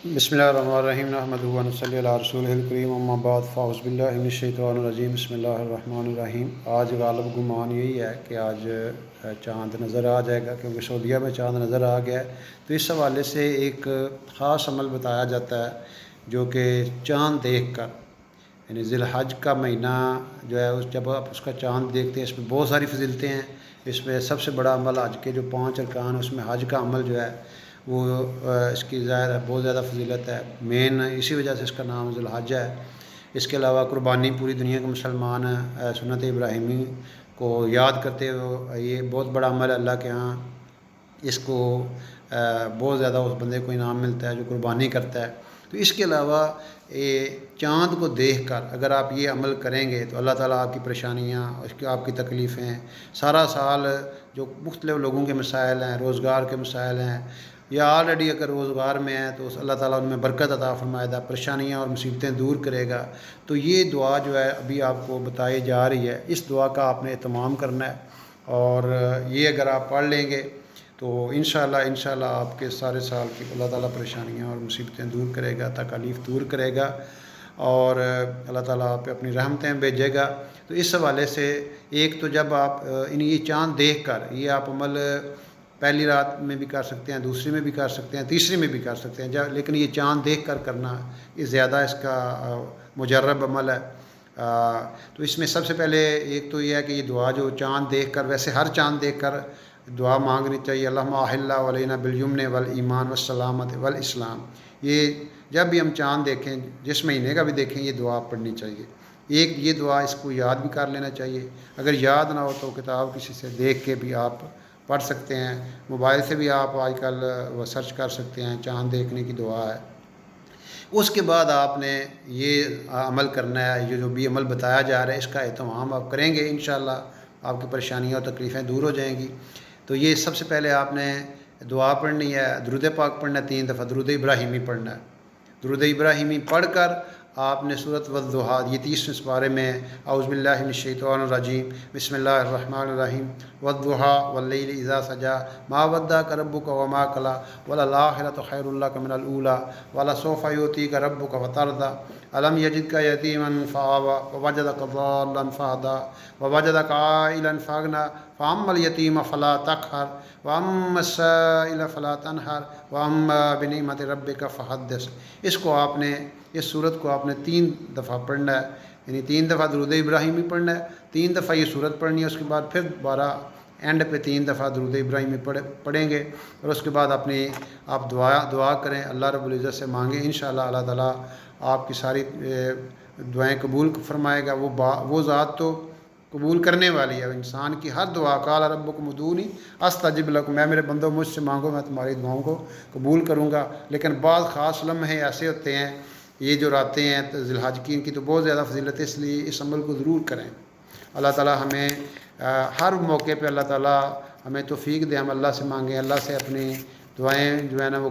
बिस्मिल्लाहिर्रहमानिर्रहीम नहमदुहु व नसल्ली अला रसूलिहिल करीम अम्मा बाद फ़अऊज़ु बिल्लाहि मिनश्शैतानिर्रजीम बिस्मिल्लाहिर्रहमानिर्रहीम। आज गालिब गुमान यही है कि आज चाँद नज़र आ जाएगा, क्योंकि सऊदीया में चाँद नज़र आ गया है। तो इस हवाले से एक ख़ास अमल बताया जाता है जो कि चाँद देख कर, यानी ज़िलहज का महीना जो है जब आप उसका चाँद देखते हैं, इसमें बहुत सारी फजीलतें हैं। इसमें सबसे बड़ा अमल हज के जो 5 अरकान, उसमें हज का अमल जो है वो इसकी ज़ाहिर है बहुत ज़्यादा फजीलत है। मेन इसी वजह से इसका नाम ज़ुल्हज है। इसके अलावा कुर्बानी पूरी दुनिया के मुसलमान सुन्नत इब्राहिमी को याद करते हुए, ये बहुत बड़ा अमल है अल्लाह के यहाँ। इसको बहुत ज़्यादा उस बंदे को इनाम मिलता है जो कुर्बानी करता है। तो इसके अलावा ये चाँद को देख कर अगर आप ये अमल करेंगे तो अल्लाह ताला आपकी परेशानियाँ, उसकी आपकी तकलीफ़ें, सारा साल जो मुख्तलिफ़ लोगों के मसाइल हैं, रोज़गार के मसाइल हैं, या ऑलरेडी अगर रोज़गार में है तो अल्लाह ताला उनमें बरकत अता फरमाएगा, परेशानियाँ और मुसीबतें दूर करेगा। तो ये दुआ जो है अभी आपको बताई जा रही है, इस दुआ का आपने एहतमाम करना है। और ये अगर आप पढ़ लेंगे तो इंशाअल्लाह आपके सारे साल की अल्लाह ताला परेशानियाँ और मुसीबतें दूर करेगा, तकलीफ़ दूर करेगा और अल्लाह ताला आप पे अपनी रहमतें भेजेगा। तो इस हवाले से एक तो जब आप ये चाँद देख कर ये आप अमल पहली रात में भी कर सकते हैं, दूसरी में भी कर सकते हैं, तीसरी में भी कर सकते हैं, लेकिन ये चाँद देख कर करना ये ज़्यादा इसका मुजर्रब अमल है। तो इसमें सबसे पहले एक तो ये है कि ये दुआ जो चाँद देख कर, वैसे हर चाँद देख कर दुआ मांगनी चाहिए, अल्लाहुम्मा अहिल्ला अलैना बिल यमन वल ईमान वस्सलामत वल इस्लाम। ये जब भी हम चाँद देखें, जिस महीने का भी देखें, ये दुआ पढ़नी चाहिए। एक ये दुआ इसको याद भी कर लेना चाहिए। अगर याद ना हो तो किताब किसी से देख के भी आप पढ़ सकते हैं। मोबाइल से भी आप आजकल वो सर्च कर सकते हैं, चाँद देखने की दुआ है। उसके बाद आपने ये अमल करना है, ये जो भी अमल बताया जा रहा है इसका एहतमाम आप करेंगे, इंशाअल्लाह आपकी परेशानियाँ और तकलीफ़ें दूर हो जाएंगी। तो ये सबसे पहले आपने दुआ पढ़नी है, दुरूद पाक पढ़ना है, 3 दफ़ा दुरूद इब्राहिमी पढ़ना है। दुरूद इब्राहिमी पढ़ कर आपने सूरत वद्दुहा, ये 30वें पारे में औज़ु बिल्लाहि मिनश शैतानिर रजीम बिस्मिल्लाहिर्रहमानिर्रहीम वद्दुहा वल्लैलि इज़ा सजा मा वद्दअक रब्बुका व मा कला वलल आखिरतु खैरुल लक मिनल ऊला वलसौफा युअतीका रब्बुका फतरदा अलम यजिदका यतीमन फआवा व वजदका ज़ाल्लन फहदा व वजदका आइलन फअगना फ़अम्मल यतीम फ़ला तक़हर व अम्मस साइल फ़ला तनहर व अम्मा बिनिअमति रब्बिका फ़हद्दिस। इसको आपने, इस सूरत को आपने 3 दफ़ा पढ़ना है, यानी 3 दफ़ा दुरूद इब्राहिमी पढ़ना है, 3 दफ़ा ये सूरत पढ़नी है। उसके बाद फिर दोबारा एंड पे 3 दफ़ा दुरूद इब्राहिमी पढ़ेंगे और उसके बाद अपनी आप दुआ करें, अल्लाह रब्बुल इज़्ज़त से मांगें। इंशाअल्लाह अल्लाह ताला आपकी सारी दुआएं कबूल फरमाएगा। वो ज़ात तो कबूल करने वाली है इंसान की हर दुआ। क़ाला रब्बुकुम उदूनी अस्तजिब लकुम, मैं मेरे बंदो मुझसे मांगो, मैं तुम्हारी दुआओं को कबूल करूँगा। लेकिन बाद ख़ास लम्हे ऐसे होते हैं, ये जो रातें हैं तो ज़िलहज की, इनकी तो बहुत ज़्यादा फजीलत है, इसलिए इस अमल को ज़रूर करें। अल्लाह ताला हमें हर मौके पे अल्लाह ताला हमें तौफ़ीक दे, हम अल्लाह से मांगें, अल्लाह से अपनी दुआएं जो है ना वो